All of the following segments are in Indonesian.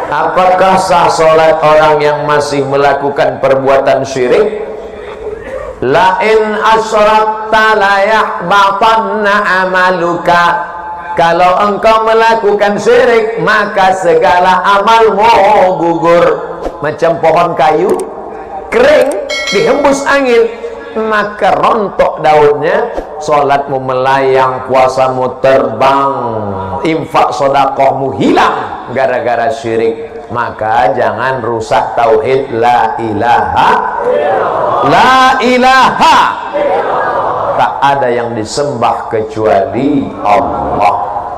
Apakah sah sholat orang yang masih melakukan perbuatan syirik? La in asyrakta la yahbatanna amaluka. Kalau engkau melakukan syirik, maka segala amalmu gugur. Macam pohon kayu kering, dihembus angin, maka rontok daunnya. Sholatmu melayang, puasamu terbang, infak sodakohmu hilang gara-gara syirik. Maka jangan rusak tauhid la ilaha, la ilaha. Tak ada yang disembah kecuali Allah.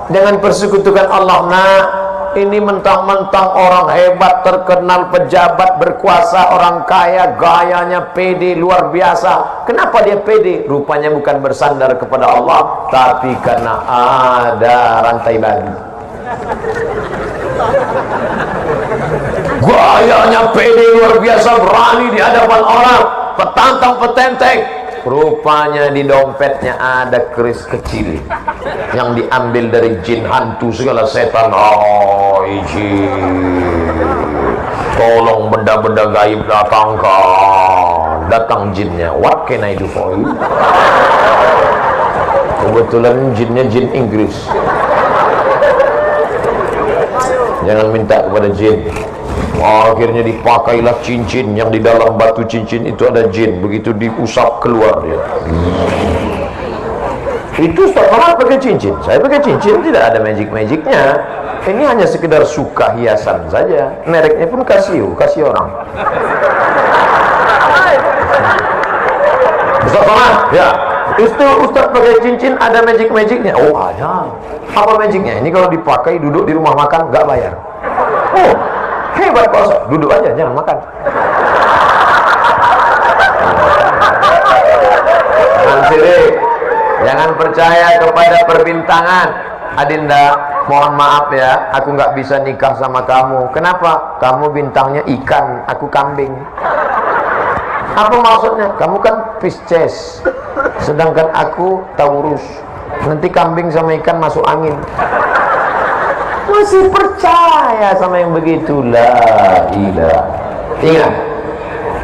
Jangan persekutukan Allah, nak. Ini mentang-mentang orang hebat, terkenal, pejabat, berkuasa, orang kaya, gayanya pede luar biasa. Kenapa dia pede? Rupanya bukan bersandar kepada Allah, tapi karena ada rantai babi. Gayanya pede luar biasa, berani di hadapan orang, petantang petenteng. Rupanya di dompetnya ada keris kecil yang diambil dari jin, hantu, segala setan. Oh, jin, tolong benda-benda gaib datangkan. Datang jinnya. What can I do for you? Kebetulan jinnya jin Inggris. Jangan minta kepada jin. Akhirnya dipakailah cincin, yang di dalam batu cincin itu ada jin. Begitu diusap keluar dia. Itu Ustaz Somad pakai cincin, saya pakai cincin, tidak ada magic-magicnya. Ini hanya sekedar suka hiasan saja. Mereknya pun Casio, kasih orang. Ustaz Somad, ya, itu Ustaz pakai cincin ada magic-magicnya. Oh ada. Apa magicnya? Ini kalau dipakai duduk di rumah makan nggak bayar. Oh, hebat Pak Ustaz. Duduk aja, jangan makan. Jangan percaya kepada perbintangan. Adinda, mohon maaf ya, aku nggak bisa nikah sama kamu. Kenapa? Kamu bintangnya ikan, aku kambing. Apa maksudnya? Kamu kan Pisces, sedangkan aku Taurus. Nanti kambing sama ikan masuk angin. Masih percaya sama yang begitulah. Ingat,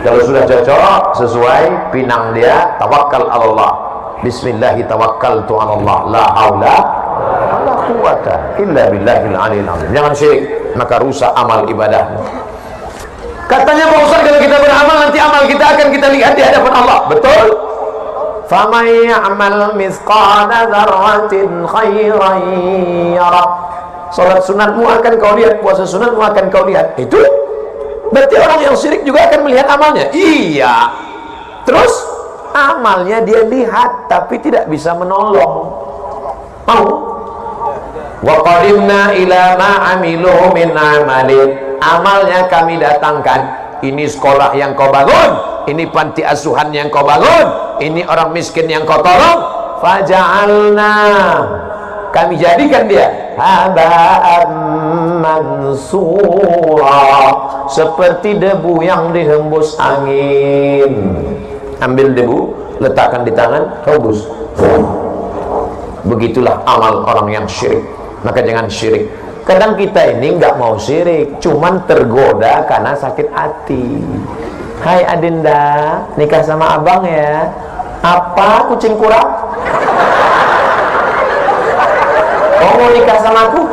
kalau sudah cocok, sesuai pinang dia, tawakal Allah. Bismillahi tawakkaltu 'ala Allah, la haula wala quwata illa billahil aliyil azim. Jangan syirik, maka rusak amal ibadahmu. Katanya Pak Ustaz, kalau kita beramal, nanti amal kita akan kita lihat di hadapan Allah. Betul? Faman ya'mal mithqala dzarratin khairan yara. Salat sunatmu akan kau lihat, puasa sunatmu akan kau lihat. Itu berarti orang yang syirik juga akan melihat amalnya. Iya. Terus amalnya dia lihat, tapi tidak bisa menolong. Mau? Wa qadimna ila ma amilu min amalin. Amalnya kami datangkan. Ini sekolah yang kau bangun, ini panti asuhan yang kau bangun, ini orang miskin yang kau tolong. Faja'alna, kami jadikan dia haba'an mansura, seperti debu yang dihembus angin. Ambil debu, letakkan di tangan, hembus. Begitulah amal orang yang syirik. Maka jangan syirik. Kadang kita ini nggak mau syirik, cuman tergoda karena sakit hati. Hai Adinda, nikah sama abang ya. Apa, kucing kurang? Kau mau nikah sama aku?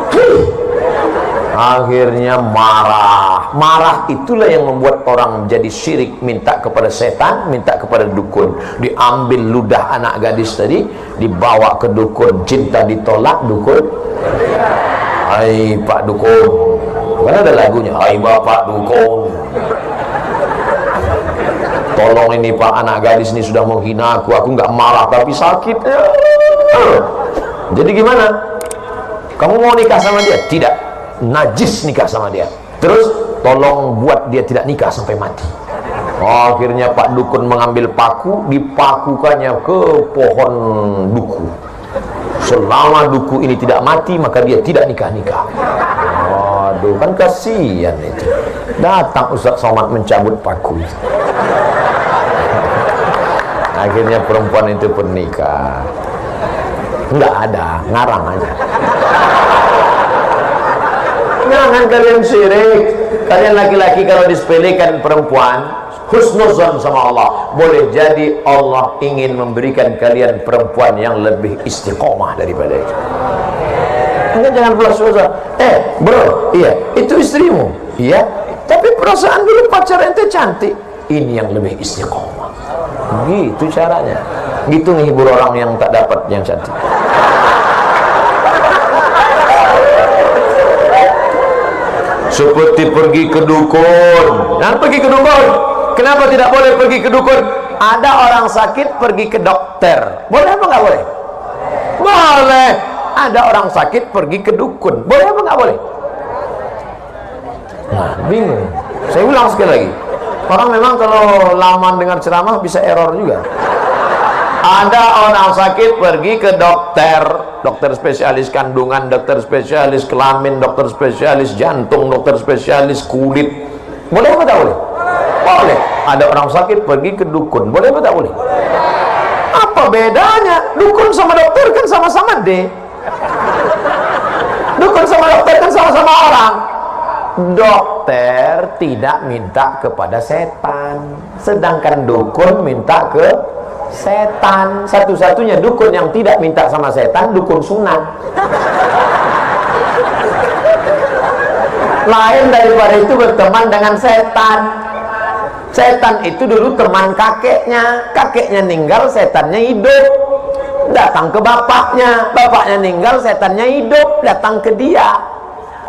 Akhirnya marah. Marah itulah yang membuat orang menjadi syirik, minta kepada setan, minta kepada dukun. Diambil ludah anak gadis tadi, dibawa ke dukun, cinta ditolak, dukun. Hai Pak Dukun, kan ada lagunya, hai Bapak Dukun, tolong ini Pak, anak gadis ini sudah menghina aku nggak marah tapi sakit. Jadi gimana? Kamu mau nikah sama dia? Tidak, najis nikah sama dia. Terus tolong buat dia tidak nikah sampai mati. Akhirnya Pak Dukun mengambil paku, dipakukannya ke pohon duku. Selama duku ini tidak mati, maka dia tidak nikah-nikah. Waduh, kan kasihan itu. Datang Ustaz Somad mencabut paku. Akhirnya perempuan itu pun nikah. Enggak ada, ngarang aja. Jangan kalian syirik. Kalian laki-laki kalau disepelekan perempuan, husnuzon sama Allah, boleh jadi Allah ingin memberikan kalian perempuan yang lebih istiqomah daripada itu. Jangan pula susah. Bro, iya, itu istrimu. Iya, tapi perasaan dulu pacar ente cantik. Ini yang lebih istiqomah. Gitu caranya. Gitu menghibur orang yang tak dapat yang cantik. Seperti pergi ke dukun. Jangan pergi ke dukun. Kenapa tidak boleh pergi ke dukun? Ada orang sakit pergi ke dokter. Boleh apa nggak boleh? Boleh. Ada orang sakit pergi ke dukun. Boleh apa nggak boleh? Nah, bingung. Saya ulang sekali lagi. Orang memang kalau lama dengar ceramah bisa error juga. Ada orang sakit pergi ke dokter, dokter spesialis kandungan, dokter spesialis kelamin, dokter spesialis jantung, dokter spesialis kulit. Boleh apa tak boleh? Boleh. Ada orang sakit pergi ke dukun. Boleh apa tak boleh? Apa bedanya? Dukun sama dokter kan sama-sama D. Dukun sama dokter kan sama-sama orang. Dokter tidak minta kepada setan, sedangkan dukun minta ke setan. Satu-satunya dukun yang tidak minta sama setan, dukun sunat. Lain daripada itu berteman dengan setan. Setan itu dulu teman kakeknya. Kakeknya meninggal, setannya hidup. Datang ke bapaknya. Bapaknya meninggal, setannya hidup. Datang ke dia.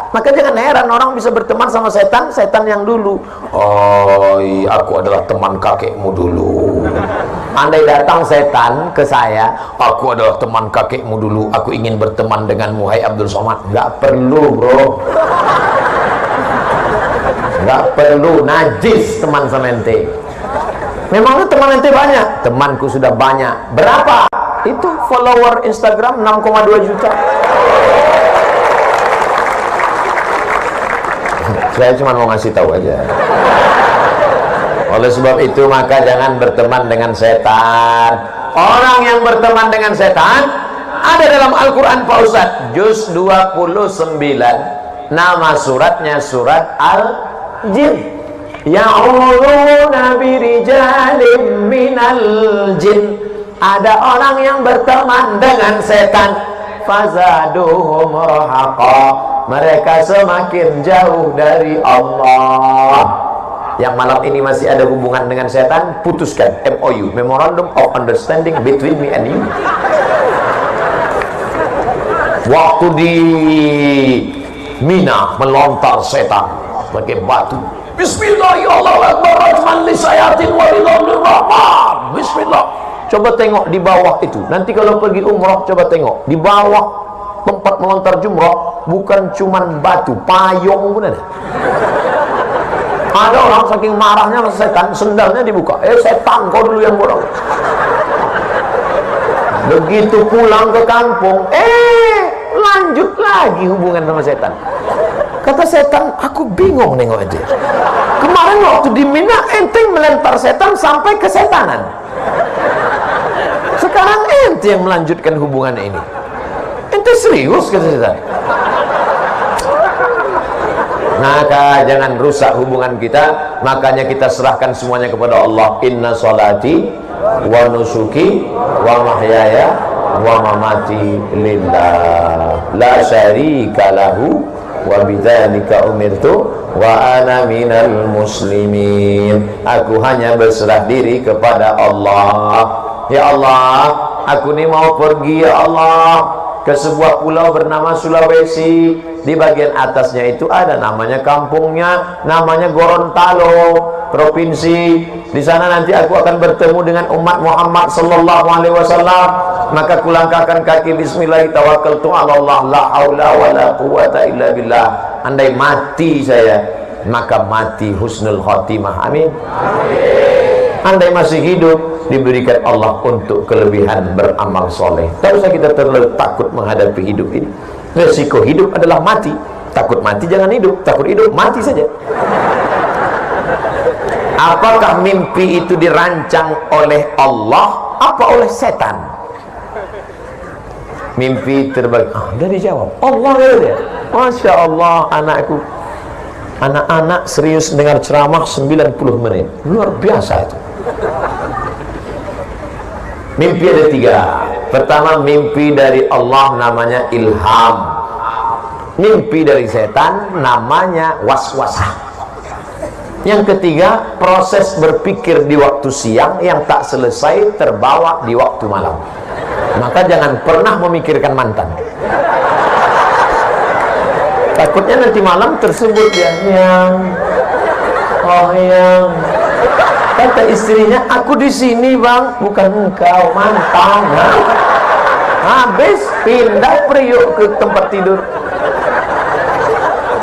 Maka jangan heran orang bisa berteman sama setan, setan yang dulu. Oh, aku adalah teman kakekmu dulu. Andai datang setan ke saya, aku adalah teman kakekmu dulu, aku ingin berteman denganmu, hai Abdul Somad. Nggak perlu, bro. Nggak perlu, najis teman sama ente. Memangnya teman ente banyak? Temanku sudah banyak. Berapa? Itu follower Instagram 6,2 juta. Saya cuma mau ngasih tahu aja. Oleh sebab itu maka jangan berteman dengan setan. Orang yang berteman dengan setan ada dalam Al-Quran Pak Ustaz, juz 29. Nama suratnya surat Al-Jin. Ya'uluna birijalin minal jin. Ada orang yang berteman dengan setan. Fazaduhum rahaqa. Mereka semakin jauh dari Allah. Yang malam ini masih ada hubungan dengan setan, putuskan. MOU, Memorandum of Understanding between me and you. Waktu di Mina melontar setan pakai batu. Bismillahirrahmanirrahim. Bismillah. Coba tengok di bawah itu. Nanti kalau pergi umrah coba tengok di bawah tempat melontar jumrah, bukan cuman batu, payung pun ada. Ada orang saking marahnya sama setan, sendalnya dibuka. Setan, kau dulu yang borong. Begitu pulang ke kampung, lanjut lagi hubungan sama setan. Kata setan, aku bingung nengok aja. Kemarin waktu di Mina, ente melempar setan sampai ke setanan. Sekarang ente yang melanjutkan hubungan ini. Ente serius, kata setan. Maka jangan rusak hubungan kita. Makanya kita serahkan semuanya kepada Allah. Inna salati wa nusuki wa mahyaya wa mamati lillah la syarika lahu wa bidzalika umirtu wa ana minal muslimin. Aku hanya berserah diri kepada Allah. Ya Allah, aku ini mau pergi ya Allah ke sebuah pulau bernama Sulawesi. Di bagian atasnya itu ada namanya kampungnya, namanya Gorontalo, provinsi. Di sana nanti aku akan bertemu dengan umat Muhammad sallallahu alaihi wasallam. Maka kulangkahkan kaki, bismillah, tawakkaltu 'ala Allah, la haula wala quwata illa billah. Andai mati saya, maka mati husnul khotimah. Amin. Andai masih hidup, diberikan Allah untuk kelebihan beramal soleh. Tak usah kita terlalu takut menghadapi hidup ini. Resiko hidup adalah mati. Takut mati jangan hidup, takut hidup mati saja. Apakah mimpi itu dirancang oleh Allah apa oleh setan? Mimpi terbagi. Udah dijawab. Allah ya. Masya Allah, anakku. Anak-anak serius dengar ceramah 90 menit. Luar biasa itu. Mimpi ada 3. Pertama, mimpi dari Allah namanya ilham. Mimpi dari setan namanya waswasah. Yang ketiga, proses berpikir di waktu siang yang tak selesai terbawa di waktu malam. Maka jangan pernah memikirkan mantan. Takutnya nanti malam tersebut ya, yang kata istrinya, aku di sini bang, bukan engkau, mantan. Habis pindah priuk ke tempat tidur.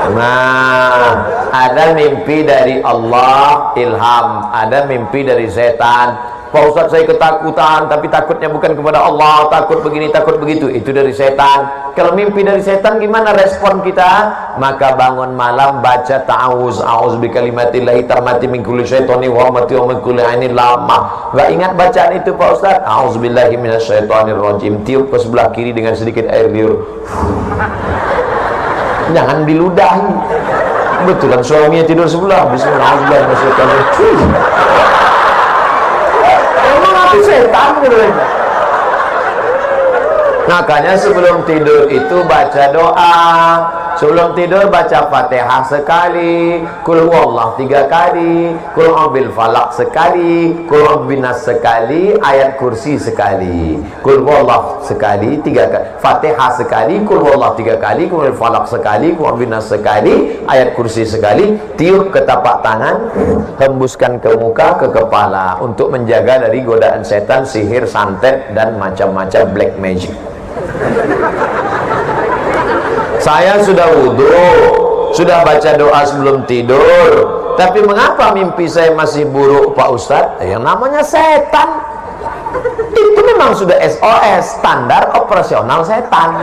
Nah, ada mimpi dari Allah, ilham. Ada mimpi dari setan. Pak Ustaz, saya ketakutan, tapi takutnya bukan kepada Allah, takut begini, takut begitu. Itu dari setan. Kalau mimpi dari setan, gimana respon kita? Maka bangun malam baca ta'awuz, a'udzu bikalimatillahi tammati min kulli syaitani wa hamati wa min kulli ainin lamah. Enggak ingat bacaan itu Pak Ustaz? A'udzubillahi minasyaitonirrajim. Tiup ke sebelah kiri dengan sedikit air liur. Jangan diludahi. Betulan suaminya tidur sebelah. Bismillahirrahmanirrahim. Emang aku setan gitu. Makanya sebelum tidur itu baca doa. Sebelum tidur baca Fatihah sekali, Qul huwallah 3 kali, Qul a'udzu falaq sekali, Qul a'udzu binas sekali, ayat kursi sekali. Qul huwallah sekali 3 kali, Fatihah sekali, Qul huwallah 3 kali, Qul falaq sekali, Qul a'udzu binas sekali, ayat kursi sekali. Tiup ke tapak tangan, hembuskan ke muka, ke kepala untuk menjaga dari godaan setan, sihir, santet dan macam-macam black magic. Saya sudah wudhu, sudah baca doa sebelum tidur, tapi mengapa mimpi saya masih buruk Pak Ustadz? Yang namanya setan. Itu memang sudah SOS, standar operasional setan.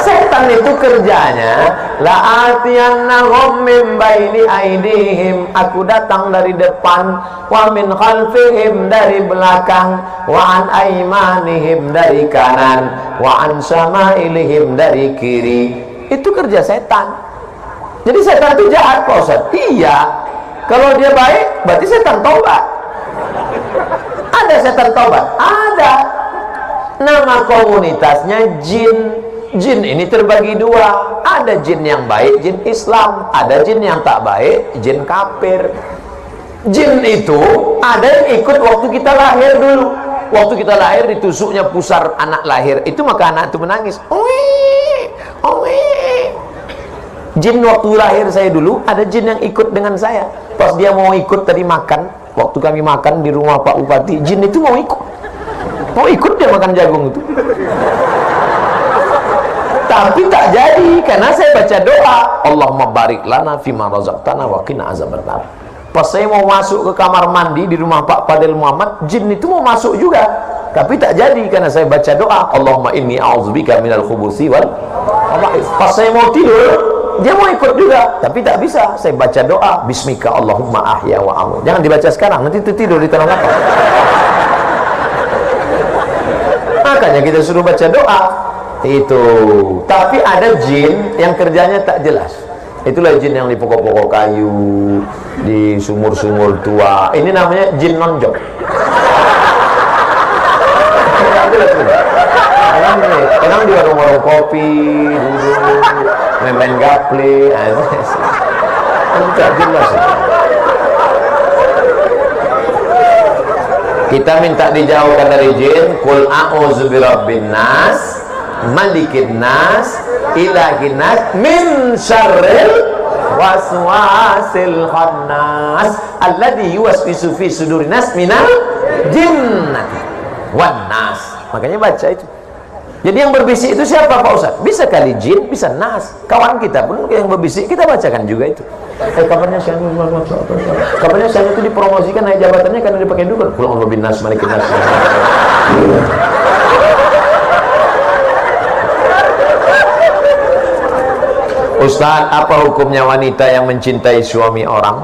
Setan itu kerjanya la'atiyannahum min baini aidihim, aku datang dari depan, wa min khalfihim, dari belakang, wa an aimanihim, dari kanan, wa an syama'ilihim, dari kiri. Itu kerja setan. Jadi setan itu jahat Pak Ustaz? Iya. Kalau dia baik berarti setan taubat. Ada setan taubat? Ada. Nama komunitasnya jin. Jin ini terbagi 2. Ada jin yang baik, jin Islam. Ada jin yang tak baik, jin kafir. Jin itu ada yang ikut waktu kita lahir dulu. Waktu kita lahir ditusuknya pusar anak lahir, itu maka anak itu menangis. Jin waktu lahir saya dulu, ada jin yang ikut dengan saya. Pas dia mau ikut tadi makan, waktu kami makan di rumah Pak Bupati, jin itu mau ikut. Mau ikut dia makan jagung itu. Tapi tak jadi, karena saya baca doa, Allahumma barik lana fima razaqtana wa qina azabannar. Pas saya mau masuk ke kamar mandi di rumah Pak Fadil Muhammad, jin itu mau masuk juga, tapi tak jadi karena saya baca doa, Allahumma inni a'udzubika minal khubuthi wal khaba'ith. Pas saya mau tidur, dia mau ikut juga, tapi tak bisa. Saya baca doa, bismika Allahumma ahya wa amut. Jangan dibaca sekarang, nanti tidur di tanah lapang. Makanya kita suruh baca doa. Itu. Tapi ada jin yang kerjanya tak jelas. Itulah jin yang di pokok-pokok kayu, di sumur-sumur tua. Ini namanya jin nonjok. Kadang di warung-warung kopi, duduk, main gaple, tak jelas. Kita minta dijauhkan dari jin. Qul a'udzu birabbin nas, malikin nas, ilahin nas, min syarril waswasil khannas alladzi yuwaswisu fi sudurin nas minal jinnati wan nas. Makanya baca itu. Jadi yang berbisik itu siapa Pak Ustaz? Bisa kali jin, bisa nas. Kawan kita pun yang berbisik kita bacakan juga itu. Kabarnya siang itu dipromosikan naik jabatannya karena dipakai dukun. Qul a'udzu birabbin nas, malikin nas. Ustaz, apa hukumnya wanita yang mencintai suami orang?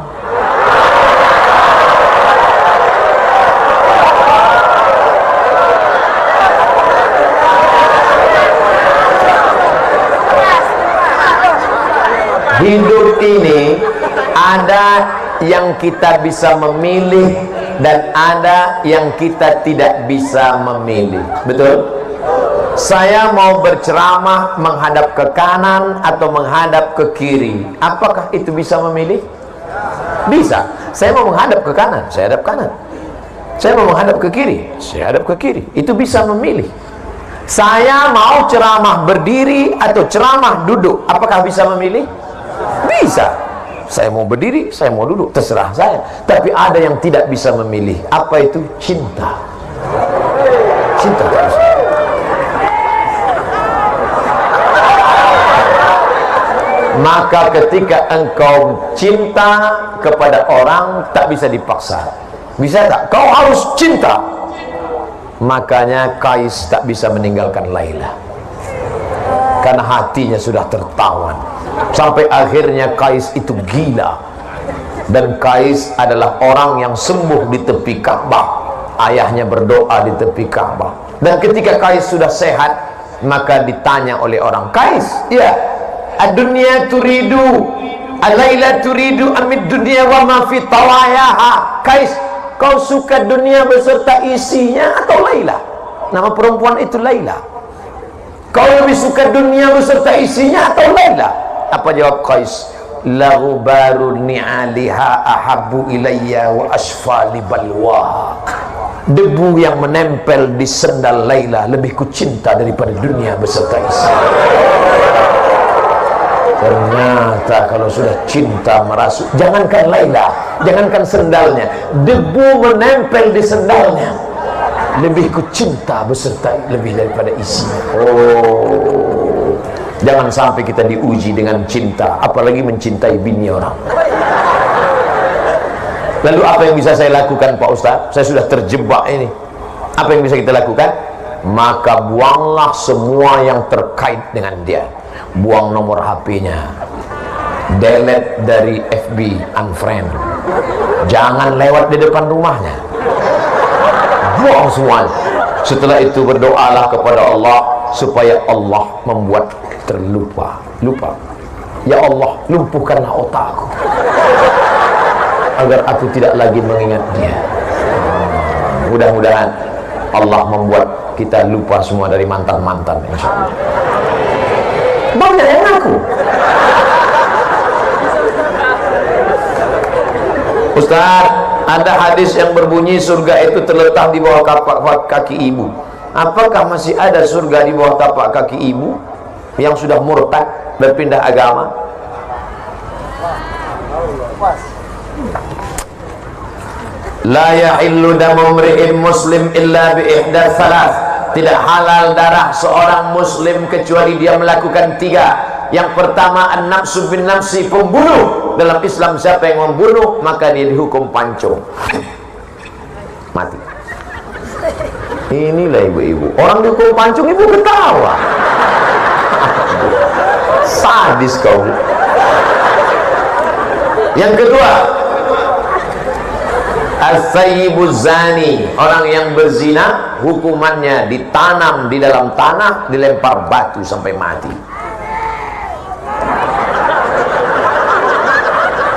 Hidup ini ada yang kita bisa memilih dan ada yang kita tidak bisa memilih. Betul? Saya mau berceramah menghadap ke kanan atau menghadap ke kiri. Apakah itu bisa memilih? Bisa. Saya mau menghadap ke kanan, saya hadap kanan. Saya mau menghadap ke kiri, saya hadap ke kiri. Itu bisa memilih. Saya mau ceramah berdiri atau ceramah duduk. Apakah bisa memilih? Bisa. Saya mau berdiri, saya mau duduk, terserah saya. Tapi ada yang tidak bisa memilih. Apa itu? Cinta. Cinta terus. Maka ketika engkau cinta kepada orang, tak bisa dipaksa. Bisa tak? Kau harus cinta. Makanya Kais tak bisa meninggalkan Laila, karena hatinya sudah tertawan. Sampai akhirnya Kais itu gila. Dan Kais adalah orang yang sembuh di tepi Ka'bah. Ayahnya berdoa di tepi Ka'bah. Dan ketika Kais sudah sehat, maka ditanya oleh orang, Kais, ya, ad-dunya turidu, al-laila turidu amid dunya wa ma fi tawayaha. Kais, kau suka dunia beserta isinya atau Laila? Nama perempuan itu Laila. Kau lebih suka dunia beserta isinya atau Laila? Apa jawab Qais? Lahu baru ni'aliha ahabbu ilayya wa asfali balwa. Debu yang menempel di sendal Laila lebih ku cinta daripada dunia beserta isi. Ternyata kalau sudah cinta merasuk, jangankan Laila, jangankan sendalnya, debu menempel di sendalnya lebih ku cinta beserta lebih daripada isinya. Oh, jangan sampai kita diuji dengan cinta, apalagi mencintai bini orang. Lalu apa yang bisa saya lakukan, Pak Ustaz? Saya sudah terjebak ini. Apa yang bisa kita lakukan? Maka buanglah semua yang terkait dengan dia. Buang nomor HP-nya, delete dari FB, unfriend. Jangan lewat di depan rumahnya. Buang semuanya. Setelah itu berdoalah kepada Allah supaya Allah membuat terlupa. Lupa. Ya Allah, lumpuhkanlah otakku agar aku tidak lagi mengingat dia. Mudah-mudahan Allah membuat kita lupa semua dari mantan-mantan, insyaallah. Banyak yang ngaku. Ustaz, ada hadis yang berbunyi surga itu terletak di bawah tapak kaki ibu. Apakah masih ada surga di bawah tapak kaki ibu yang sudah murtad, berpindah agama? La yahillu damu mri'in muslim illa bi ihda thalath. Tidak halal darah seorang muslim kecuali dia melakukan 3. Yang pertama, an-nafsu bin nafsi, pembunuh. Dalam Islam siapa yang membunuh maka dia dihukum pancung, mati. Inilah ibu-ibu, orang dihukum pancung ibu ketawa. Sadis kau. Yang kedua, as-sayyibuz zani, orang yang berzina, hukumannya ditanam di dalam tanah, dilempar batu sampai mati.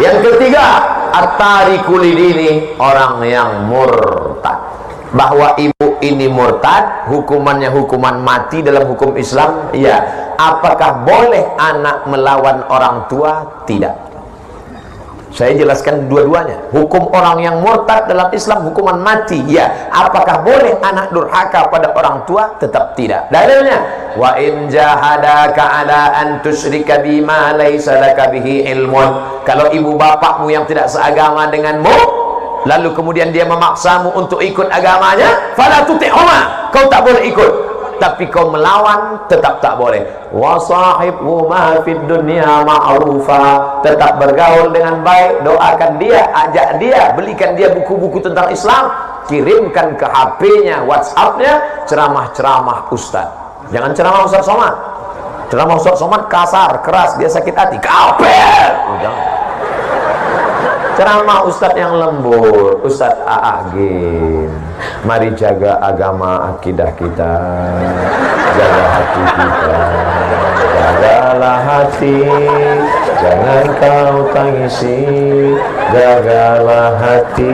Yang ketiga, at-tariku lidini, orang yang murtad. Bahwa ibu ini murtad, hukumannya hukuman mati dalam hukum Islam. Ya. Apakah boleh anak melawan orang tua? Tidak. Saya jelaskan dua-duanya. Hukum orang yang murtad dalam Islam hukuman mati. Ya. Apakah boleh anak durhaka pada orang tua? Tetap tidak. Dalilnya, wa in jahadaka ala an tusyrika bima laysa laka bihi ilmun. Kalau ibu bapakmu yang tidak seagama denganmu, lalu kemudian dia memaksamu untuk ikut agamanya, fala tuti'huma, kau tak boleh ikut. Tapi kau melawan tetap tak boleh. Wa sahibhuma fid dunya ma'rufa, tetap bergaul dengan baik, doakan dia, ajak dia, belikan dia buku-buku tentang Islam, kirimkan ke HP-nya, WhatsApp-nya ceramah-ceramah ustaz. Jangan ceramah Ustaz Somad. Ceramah Ustaz Somad kasar, keras, dia sakit hati, kafir. Jangan. Ceramah Ustaz yang lembut, Ustaz Agim. Mari jaga agama akidah kita, jaga hati kita, jagalah hati, jangan kau tangisi, jagalah hati,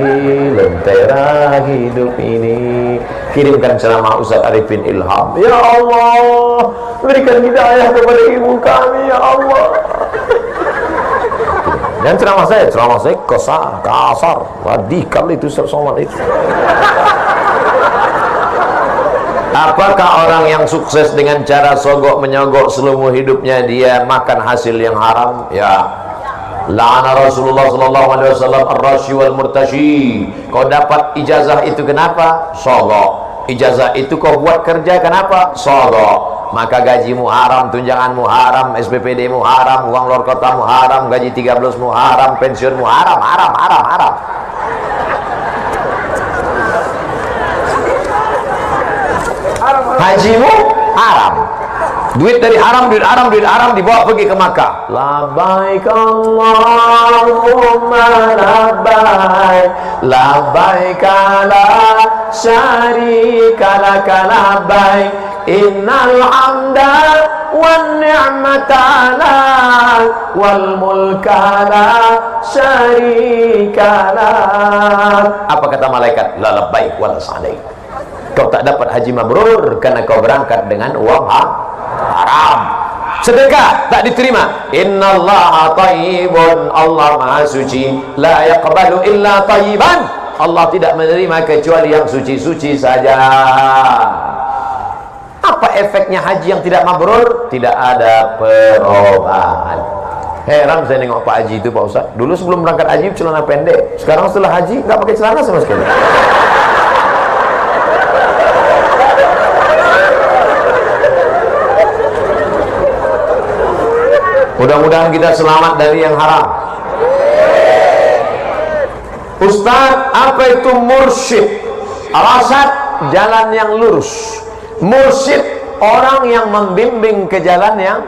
lentera hidup ini. Kirimkan ceramah Ustaz Arifin Ilham. Ya Allah, berikan hidayah kepada ibu kami, ya Allah. Dan ceramah saya kasar, radikal itu Ustaz Somad itu. Apakah orang yang sukses dengan cara sogok menyogok seluruh hidupnya dia makan hasil yang haram? Ya. La'ana Rasulullah sallallahu alaihi wasallam ar-rashi wal murtashi. Kau dapat ijazah itu kenapa? Sogok. Ijazah itu kau buat kerja kenapa? Sogok. Maka gajimu haram, tunjanganmu haram, SPPD-mu haram, uang luar kotamu haram, gaji 13-mu haram, pensiunmu haram, haram. Hajimu haram. Duit dari haram dibawa pergi ke Makkah. Labbaik Allahumma labbaik, labbaik la syarika laka labbaik, innal hamda wan ni'mata lak wal mulka la syarika lak. Apa kata malaikat? La labbaik wa la sa'daik. Kau tak dapat haji mabrur karena kau berangkat dengan uang haram. Sedekah tak diterima. Innallaha thayyibun, Allah maha suci, la yaqbalu illa thayyiban. Allah tidak menerima kecuali yang suci-suci saja. Apa efeknya haji yang tidak mabrur? Tidak ada perubahan. Heran saya nengok Pak Haji itu, Pak Ustaz. Dulu sebelum berangkat haji celana pendek, sekarang setelah haji nggak pakai celana sama sekali. Mudah-mudahan kita selamat dari yang haram. Ustaz, apa itu mursyid? Rasad, jalan yang lurus. Mursyid, orang yang membimbing ke jalan yang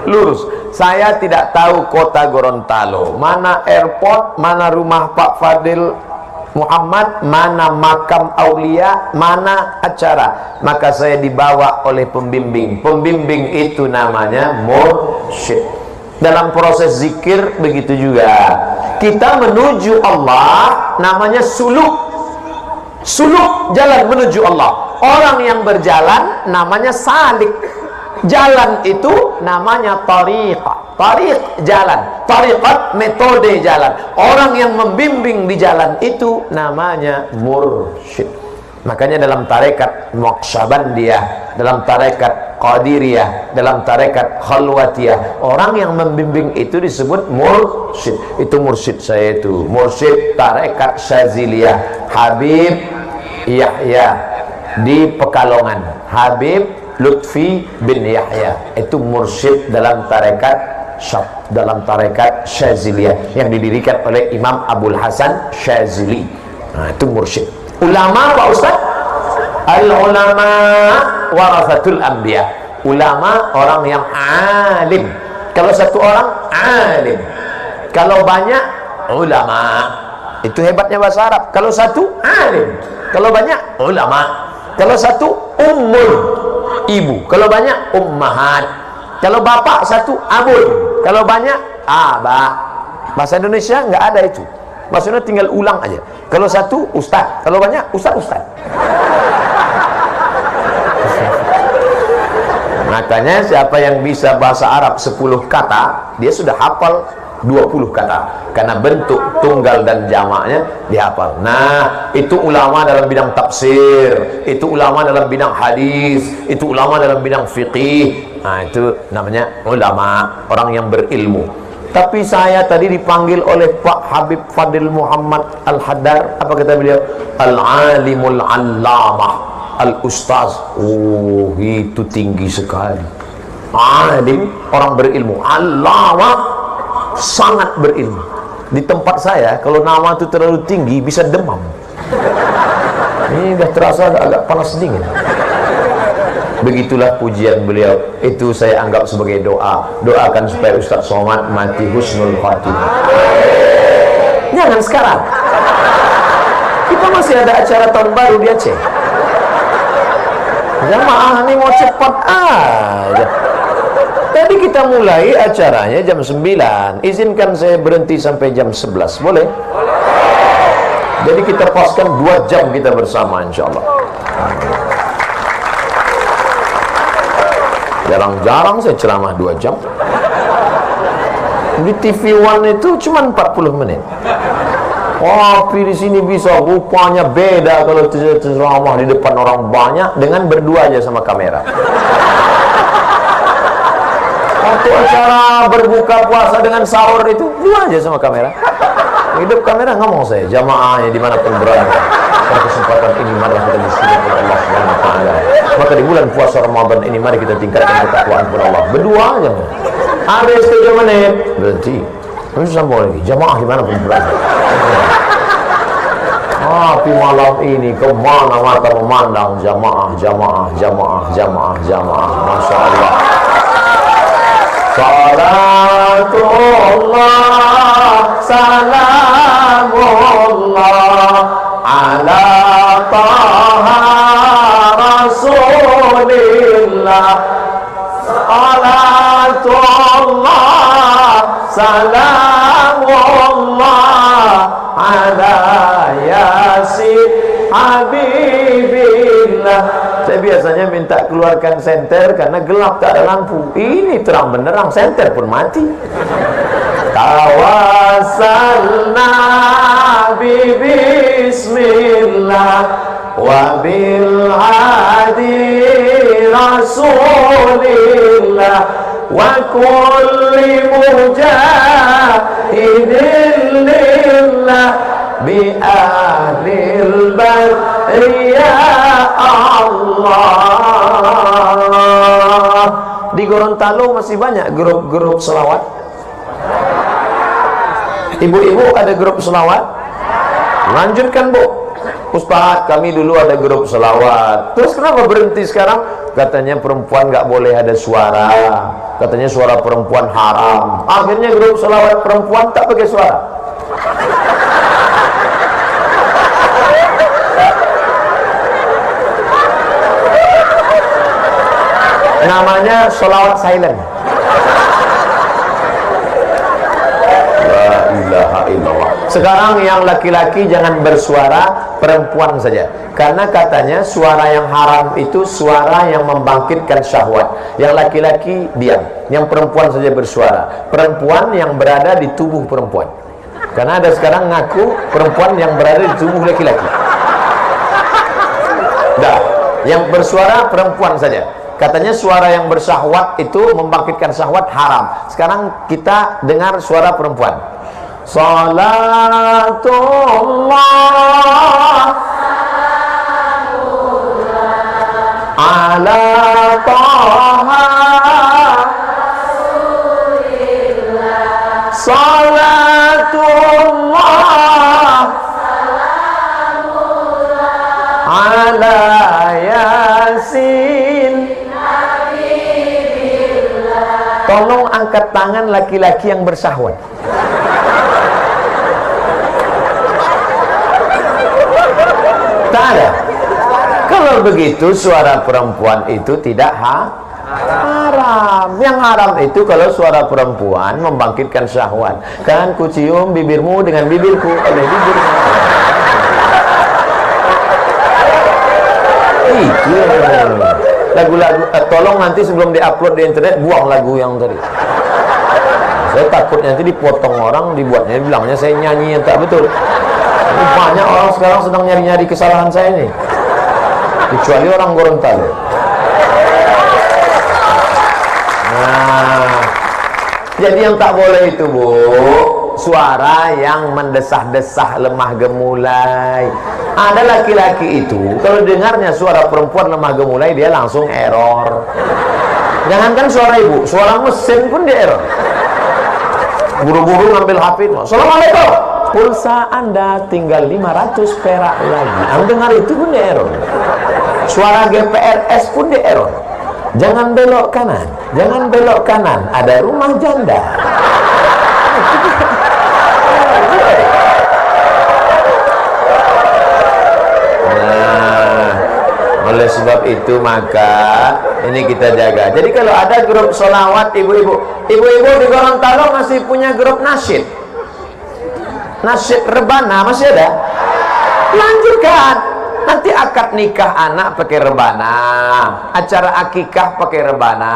lurus. Saya tidak tahu kota Gorontalo, mana airport, mana rumah Pak Fadil Muhammad, mana makam aulia, mana acara. Maka saya dibawa oleh pembimbing. Pembimbing itu namanya mursyid. Dalam proses zikir begitu juga. Kita menuju Allah namanya suluk. Suluk, jalan menuju Allah. Orang yang berjalan namanya salik. Jalan itu namanya tariqah. Tariq, jalan. Tariqat, metode jalan. Orang yang membimbing di jalan itu namanya mursyid. Makanya dalam tarekat Naqsyabandiyah, dalam tarekat Qadiriyah, dalam tarekat Khalwatiyah, orang yang membimbing itu disebut mursyid. Itu mursyid saya itu. Mursyid tarekat Syaziliyah, Habib Yahya di Pekalongan. Habib Lutfi bin Yahya. Itu mursyid dalam tarekat Syaziliyah yang didirikan oleh Imam Abdul Hasan Syazili. Nah, itu mursyid. Ulama Pak Ustaz? Al-ulama warasatul anbiya. Ulama orang yang alim. Kalau satu orang alim, kalau banyak ulama. Itu hebatnya bahasa Arab. Kalau satu alim, kalau banyak ulama. Kalau satu ummul, ibu. Kalau banyak ummahat. Kalau bapak satu abun. Kalau banyak abah. Bahasa Indonesia nggak ada itu. Maksudnya tinggal ulang aja. Kalau satu ustaz, kalau banyak ustaz. Makanya siapa yang bisa bahasa Arab 10 kata, dia sudah hafal 20 kata. Karena bentuk tunggal dan jamaknya dihafal. Nah, itu ulama dalam bidang tafsir, itu ulama dalam bidang hadis, itu ulama dalam bidang fiqih. Nah, itu namanya ulama, orang yang berilmu. Tapi saya tadi dipanggil oleh Pak Habib Fadil Muhammad Al-Haddar. Apa kata beliau? Al-alimul allamah, al-ustaz. Oh, itu tinggi sekali. Alim, orang berilmu. Allamah, sangat berilmu. Di tempat saya, kalau nama itu terlalu tinggi, bisa demam. Ini udah terasa agak panas dingin. Begitulah pujian beliau. Itu saya anggap sebagai doa. Doakan supaya Ustaz Somad mati husnul khatimah. Jangan sekarang. Kita masih ada acara tahun baru di Aceh. Jamaah ini mau cepat aja. Tadi kita mulai acaranya jam 9. Izinkan saya berhenti sampai jam 11. Boleh? Jadi kita paskan 2 jam kita bersama insyaallah. Jarang-jarang saya ceramah 2 jam. Di TV One itu cuma 40 menit. Tapi di sini bisa, rupanya beda kalau ceramah di depan orang banyak dengan berdua aja sama kamera. Waktu acara berbuka puasa dengan sahur itu 2 aja sama kamera. Hidup kamera ngomong saya, jamaahnya dimanapun berada. Pada kesempatan ini mari kita bersyukur kepada Allah Subhanahu wa taala. Maka di bulan puasa Ramadan ini mari kita tingkatkan ketakwaan kepada Allah. Berdua aja. Habis 7 menit berhenti. Terus sambung lagi, jamaah dimanapun berada. Tapi malam ini kemana mata memandang jamaah, jamaah, jamaah, jamaah, jamaah. Masya Allah. Salatullah, salamullah ala taha rasulillah. Salatullah, salamullah ala yasin habibillah. Saya biasanya minta keluarkan senter karena gelap, tak ada lampu. Ini terang benderang, senter pun mati. Tawassalna bi bismillah wa bil hadi rasulillah wa kulli mujahidin lillah bi ahlil ya Allah. Di Gorontalo masih banyak grup-grup selawat. Ibu-ibu ada grup selawat? Lanjutkan Bu. Ustaz, kami dulu ada grup selawat. Terus kenapa berhenti sekarang? Katanya perempuan nggak boleh ada suara. Katanya suara perempuan haram. Akhirnya grup selawat perempuan tak pakai suara. Namanya sholawat silent. La ilaha illallah. Sekarang yang laki-laki jangan bersuara, perempuan saja. Karena katanya suara yang haram itu suara yang membangkitkan syahwat. Yang laki-laki diam, yang perempuan saja bersuara. Perempuan yang berada di tubuh perempuan. Karena ada sekarang ngaku perempuan yang berada di tubuh laki-laki. Dah, yang bersuara perempuan saja. Katanya suara yang bersyahwat itu membangkitkan syahwat haram. Sekarang kita dengar suara perempuan. Salatullah ala taha salatullah ala yasin. Tolong angkat tangan laki-laki yang bersyahwat. Tak ada. Kalau begitu suara perempuan itu tidak haram. Yang haram itu kalau suara perempuan membangkitkan syahwat. Kan ku cium bibirmu dengan bibirku oleh bibirmu. Itu lagu-lagu, tolong nanti sebelum diupload di internet buang lagu yang tadi. Saya takut nanti dipotong orang, dibuatnya bilangnya saya nyanyi yang tak betul. Ini banyak orang sekarang sedang nyari-nyari kesalahan saya ini, kecuali orang Gorontalo. Nah, jadi yang tak boleh itu Bu, suara yang mendesah-desah, lemah gemulai. Ada laki-laki itu kalau dengarnya suara perempuan lemah gemulai dia langsung error. Jangankan suara ibu, suara mesin pun dia error. Buru-buru ngambil HP. Assalamualaikum. Pulsa Anda tinggal 500 perak lagi. Anda dengar itu pun dia error. Suara GPRS pun dia error. Jangan belok kanan, jangan belok kanan, ada rumah janda. Nah, oleh sebab itu maka ini kita jaga. Jadi kalau ada grup sholawat ibu-ibu di Gorontalo masih punya grup nasyid rebana, masih ada? Lanjutkan. Nanti akad nikah anak pakai rebana, acara akikah pakai rebana,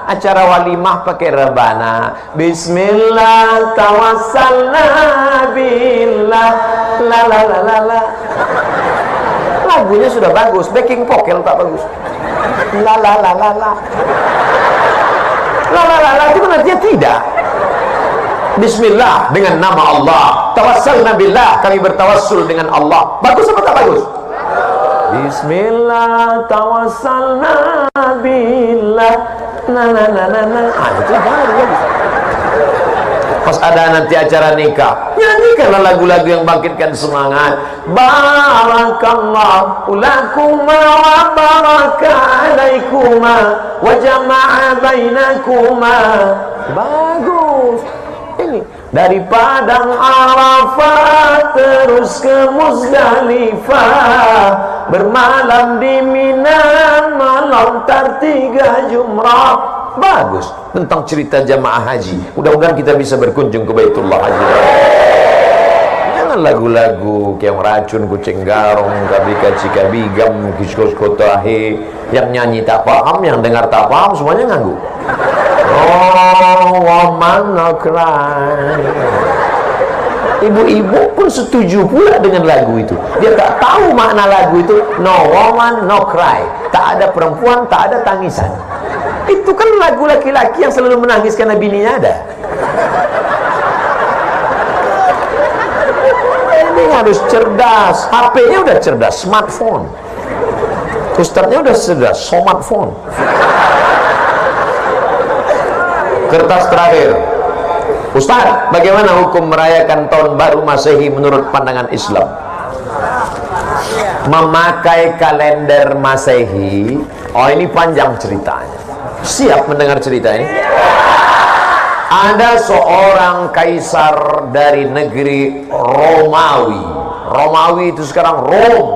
acara walimah pakai rebana. Bismillah tawassalna billah la la la la la. Lagunya sudah bagus, backing vocal tak bagus. La la la la la. La la la la itu kan artinya tidak. Bismillah dengan nama Allah. Tawassalna billah, kami bertawassul dengan Allah. Bagus apa tak bagus? Bismillah tawassalna billah na na na na na. Itu baru. Pas ada nanti acara nikah, nyanyikanlah lagu-lagu yang bangkitkan semangat. Barakallahu lakuma wa baraka alaikuma wa jama'a bainakuma. Bagus. Ini dari Padang Arafah terus ke Muzdalifah, bermalam di Mina, melontar 3 jumrah. Bagus tentang cerita jamaah haji. Mudah-mudahan kita bisa berkunjung ke Baitullah Haji. Jangan lagu-lagu kayak racun, kucing garong, kabika cikabigam, kiskos kotahe. Yang nyanyi tak paham, yang dengar tak paham, semuanya nganggu. Oh, woman no cry. Ibu-ibu pun setuju pula dengan lagu itu. Dia tak tahu makna lagu itu. No woman no cry. Tak ada perempuan, tak ada tangisan. Itu kan lagu laki-laki yang selalu menangis karena bininya ada. Ini harus cerdas. HP-nya udah cerdas, smartphone. Ustadznya udah cerdas, smartphone. Kertas terakhir. Ustaz, bagaimana hukum merayakan tahun baru Masehi menurut pandangan Islam? Memakai kalender Masehi. Oh, ini panjang ceritanya. Siap mendengar cerita ini? Ada seorang kaisar dari negeri Romawi. Romawi itu sekarang Rom,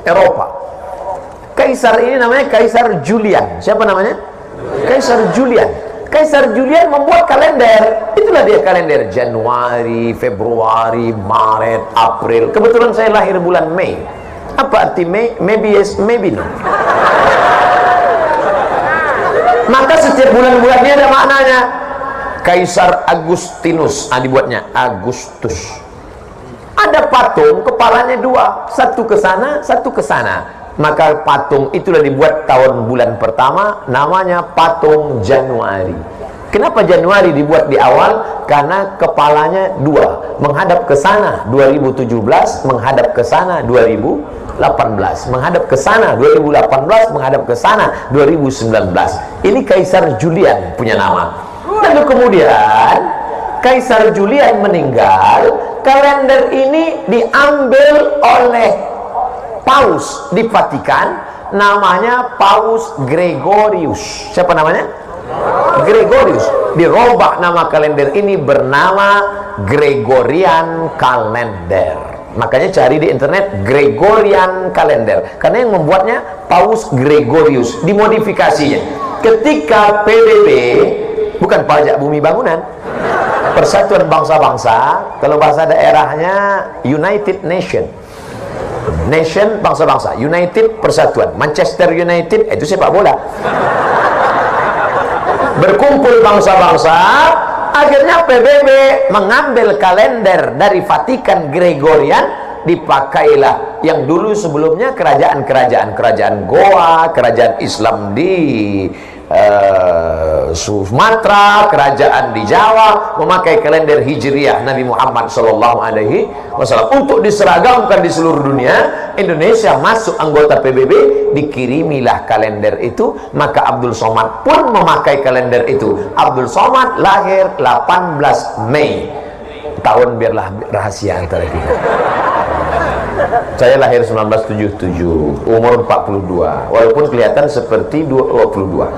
Eropa. Kaisar ini namanya Kaisar Julian. Siapa namanya? Kaisar Julian. Kaisar Julian membuat kalender. Itulah dia kalender Januari, Februari, Maret, April. Kebetulan saya lahir bulan Mei. Apa arti Mei? Maybe yes, maybe no. Maka setiap bulan-bulannya ada maknanya. Kaisar Agustinus, dibuatnya Agustus. Ada patung, kepalanya 2, satu ke sana, satu ke sana. Maka patung itulah dibuat tahun bulan pertama, namanya patung Januari. Kenapa Januari dibuat di awal? Karena kepalanya 2, menghadap ke sana 2017, menghadap ke sana 2018, menghadap ke sana 2018, menghadap ke sana 2019. Ini Kaisar Julian punya nama. Lalu kemudian Kaisar Julian meninggal, kalender ini diambil oleh Paus di Vatikan, namanya Paus Gregorius. Siapa namanya? Gregorius. Dirubah nama kalender ini bernama Gregorian Calendar. Makanya cari di internet Gregorian Calendar, karena yang membuatnya Paus Gregorius. Dimodifikasinya ketika PBB, bukan Pajak Bumi Bangunan, Persatuan Bangsa-Bangsa, kalau bahasa daerahnya United Nation bangsa-bangsa, United persatuan, Manchester United itu sepak bola. Berkumpul bangsa-bangsa, akhirnya PBB mengambil kalender dari Vatikan Gregorian, dipakailah yang dulu sebelumnya kerajaan Goa, kerajaan Islam di Sumatera, kerajaan di Jawa memakai kalender Hijriah Nabi Muhammad SAW untuk diseragamkan di seluruh dunia. Indonesia masuk anggota PBB, dikirimilah kalender itu. Maka Abdul Somad pun memakai kalender itu. Abdul Somad lahir 18 Mei. Tahun biarlah rahasia antara kita. Saya lahir 1977, umur 42, walaupun kelihatan seperti 22.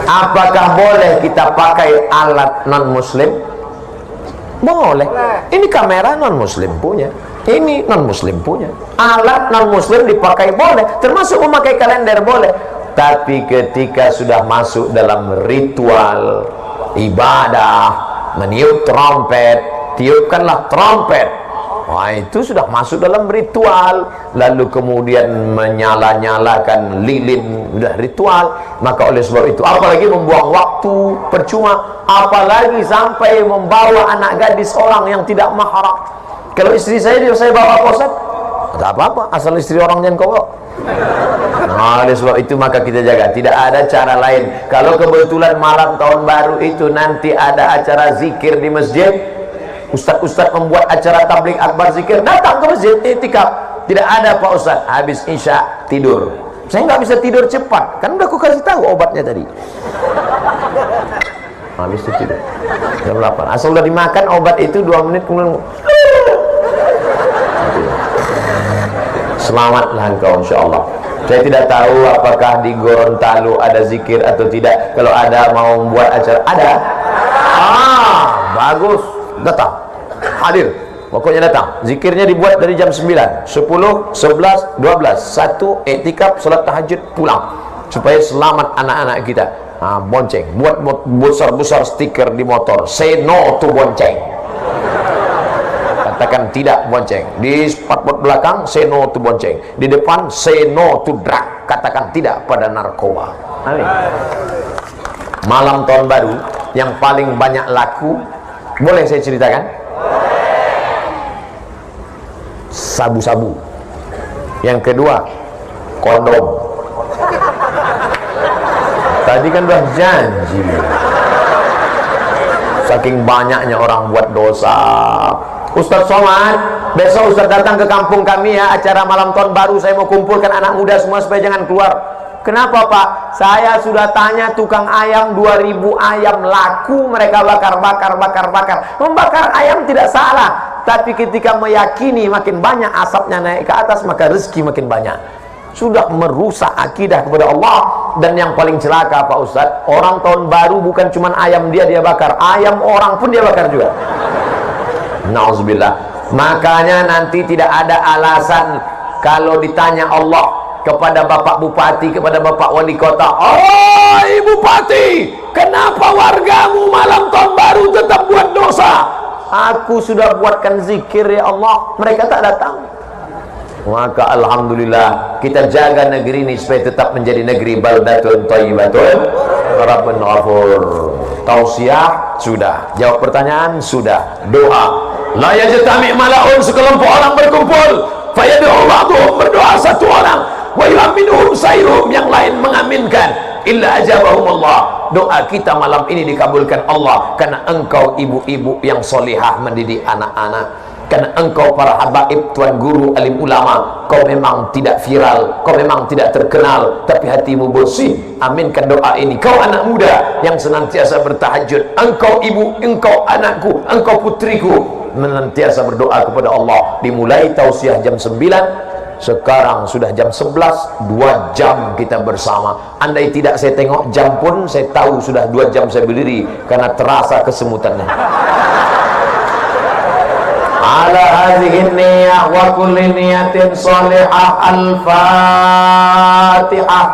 Apakah boleh kita pakai alat non-muslim? Boleh. Ini kamera non-muslim punya, ini non-muslim punya. Alat non-muslim dipakai boleh, termasuk memakai kalender boleh. Tapi ketika sudah masuk dalam ritual ibadah, meniup trompet, tiupkanlah trompet, wah, itu sudah masuk dalam ritual. Lalu kemudian menyala-nyalakan lilin, sudah ritual. Maka oleh sebab itu, apalagi membuang waktu percuma, apalagi sampai membawa anak gadis orang yang tidak mahram. Kalau istri saya bawa Pak Ustaz, tak apa-apa, asal istri orang jangan kau bawa. Nah, oleh sebab itu maka kita jaga, tidak ada cara lain. Kalau kebetulan malam tahun baru itu nanti ada acara zikir di masjid, ustaz-ustaz membuat acara tabligh akbar zikir, datang ke masjid iktikaf. Tidak ada Pak Ustaz, habis isya tidur. Saya nggak bisa tidur cepat, kan udah aku kasih tahu obatnya tadi. Habis itu tidur jam 8, asal udah dimakan obat itu 2 menit kemudian selamatlah engkau insyaallah. Saya tidak tahu apakah di Gorontalo ada zikir atau tidak. Kalau ada mau membuat acara, ada. Bagus, datang, hadir, pokoknya datang. Zikirnya dibuat dari jam 9, 10, 11, 12, 1 iktikaf, salat tahajud, pulang, supaya selamat anak-anak kita. Bonceng, buat besar-besar stiker di motor, say no to bonceng. Katakan tidak bonceng. Di spakbor belakang, say no to bonceng. Di depan, say no to drug. Katakan tidak pada narkoba. Amin. Malam tahun baru yang paling banyak laku, boleh saya ceritakan? Sabu-sabu. Yang kedua, kondom. Tadi kan udah janji. Saking banyaknya orang buat dosa. Ustaz Somad, besok Ustaz datang ke kampung kami ya, acara malam tahun baru. Saya mau kumpulkan anak muda semua supaya jangan keluar. Kenapa Pak? Saya sudah tanya tukang ayam, 2000 ayam laku, mereka bakar. Membakar ayam tidak salah, tapi ketika meyakini makin banyak asapnya naik ke atas, maka rezeki makin banyak. Sudah merusak akidah kepada Allah. Dan yang paling celaka Pak Ustaz, orang tahun baru bukan cuma ayam dia bakar, ayam orang pun dia bakar juga. Nauzubillah. Makanya nanti tidak ada alasan kalau ditanya Allah kepada Bapak Bupati, kepada Bapak Wali Kota, "Oi Bupati, kenapa wargamu malam tahun baru tetap buat dosa?" Aku sudah buatkan zikir ya Allah, mereka tak datang. Maka alhamdulillah kita jaga negeri ini supaya tetap menjadi negeri baldatun thayyibatun rabbun ghafur. Tausiah sudah, jawab pertanyaan sudah, doa. La yajtami mala'un, sekelompok orang berkumpul, fayad'u ba'dhum, berdoa satu orang, wa yu'minuhum sairuhum, yang lain mengaminkan, illa ajabahumullah. Doa kita malam ini dikabulkan Allah karena engkau ibu-ibu yang solihah mendidik anak-anak, karena engkau para habaib, tuan guru, alim ulama. Kau memang tidak viral, kau memang tidak terkenal, tapi hatimu bersih. Aminkan doa ini. Kau anak muda yang senantiasa bertahajud, engkau ibu, engkau anakku, engkau putriku, menantiasa berdoa kepada Allah. Dimulai tausiah jam 9, sekarang sudah jam 11, 2 jam kita bersama. Andai tidak saya tengok jam pun, saya tahu sudah 2 jam saya berdiri, karena terasa kesemutannya. Ala hadhihi niyyah wa kulli niyatin salihah. Al-Fatihah.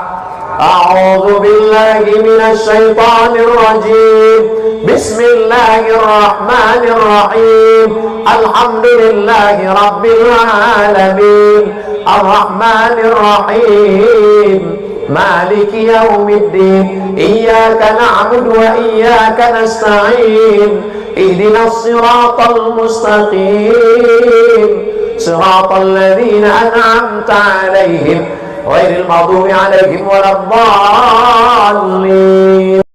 A'udzu billahi minasy syaithanir rajim. Bismillahirrahmanirrahim. Alhamdulillahi rabbil alamin. Arrahmanir rahim. Maliki yaumiddin. Iyyaka na'budu wa iyyaka nasta'in. Ihdinas siratal mustaqim. Siratal ladzina an'amta 'alaihim ghairil maghdubi 'alaihim waladdallin.